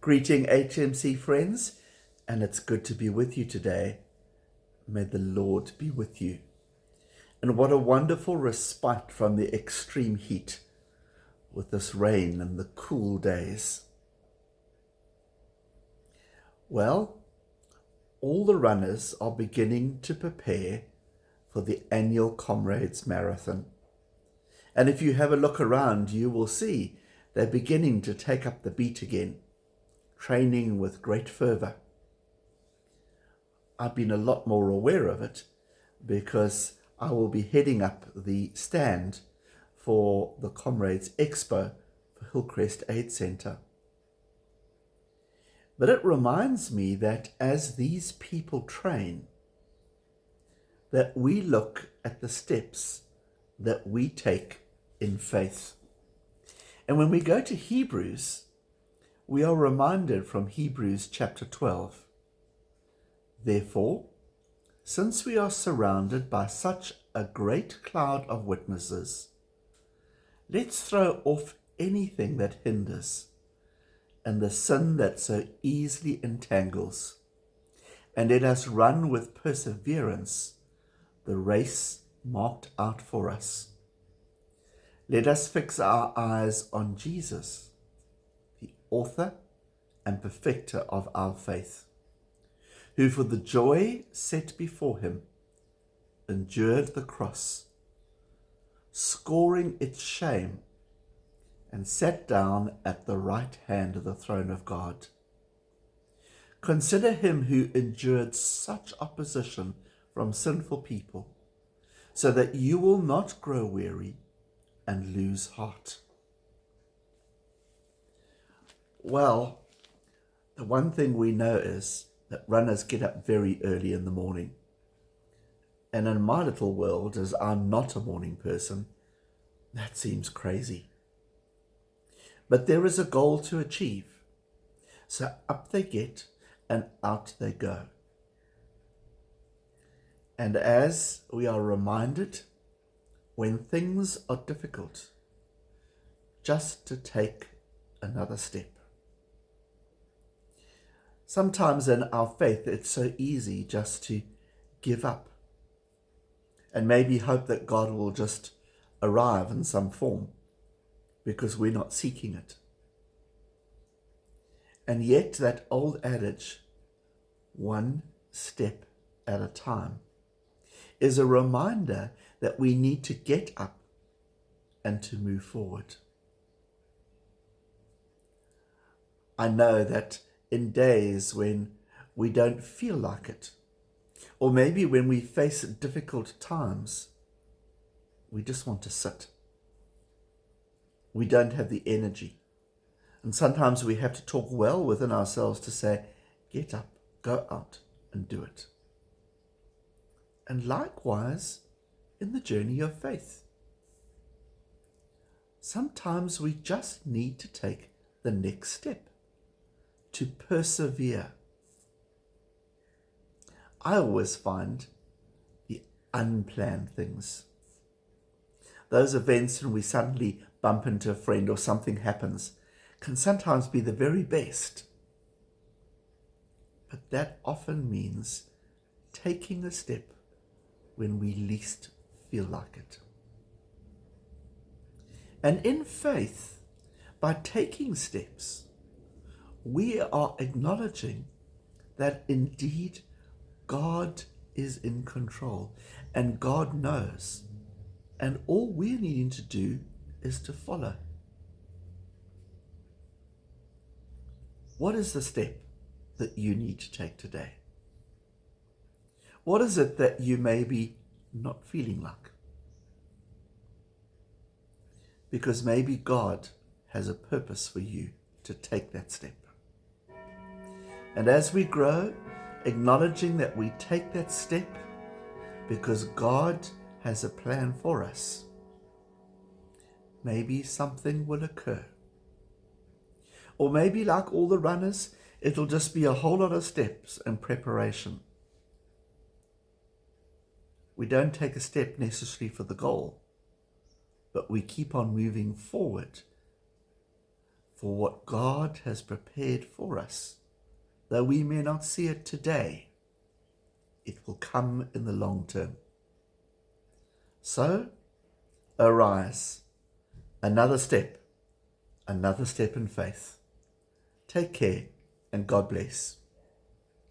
Greeting HMC friends, and it's good to be with you today. May the Lord be with you. And what a wonderful respite from the extreme heat with this rain and the cool days. Well, all the runners are beginning to prepare for the annual Comrades Marathon. And if you have a look around, you will see they're beginning to take up the beat again, training with great fervour. I've been a lot more aware of it because I will be heading up the stand for the Comrades Expo for Hillcrest Aid Centre. But it reminds me that as these people train, that we look at the steps that we take in faith. And when we go to Hebrews, we are reminded from Hebrews chapter 12. Therefore, since we are surrounded by such a great cloud of witnesses, let's throw off anything that hinders and the sin that so easily entangles, and let us run with perseverance the race marked out for us. Let us fix our eyes on Jesus, the author and perfecter of our faith, who for the joy set before him endured the cross, scoring its shame, and sat down at the right hand of the throne of God. Consider him who endured such opposition from sinful people, so that you will not grow weary and lose heart. Well, the one thing we know is that runners get up very early in the morning. And in my little world, as I'm not a morning person, that seems crazy. But there is a goal to achieve. So up they get and out they go. And as we are reminded, when things are difficult, just to take another step. Sometimes in our faith, it's so easy just to give up and maybe hope that God will just arrive in some form because we're not seeking it. And yet that old adage, one step at a time, is a reminder that we need to get up and to move forward. I know that in days when we don't feel like it, or maybe when we face difficult times, we just want to sit. We don't have the energy. And sometimes we have to talk well within ourselves to say, get up, go out and do it. And likewise, in the journey of faith, sometimes we just need to take the next step, to persevere. I always find the unplanned things, those events when we suddenly bump into a friend or something happens, can sometimes be the very best. But that often means taking a step when we least feel like it. And in faith, by taking steps, we are acknowledging that indeed God is in control and God knows. And all we're needing to do is to follow. What is the step that you need to take today? What is it that you may be not feeling like? Because maybe God has a purpose for you to take that step. And as we grow, acknowledging that we take that step because God has a plan for us, maybe something will occur. Or maybe like all the runners, it'll just be a whole lot of steps and preparation. We don't take a step necessarily for the goal, but we keep on moving forward for what God has prepared for us. Though we may not see it today, it will come in the long term. So, arise. Another step in faith. Take care and God bless.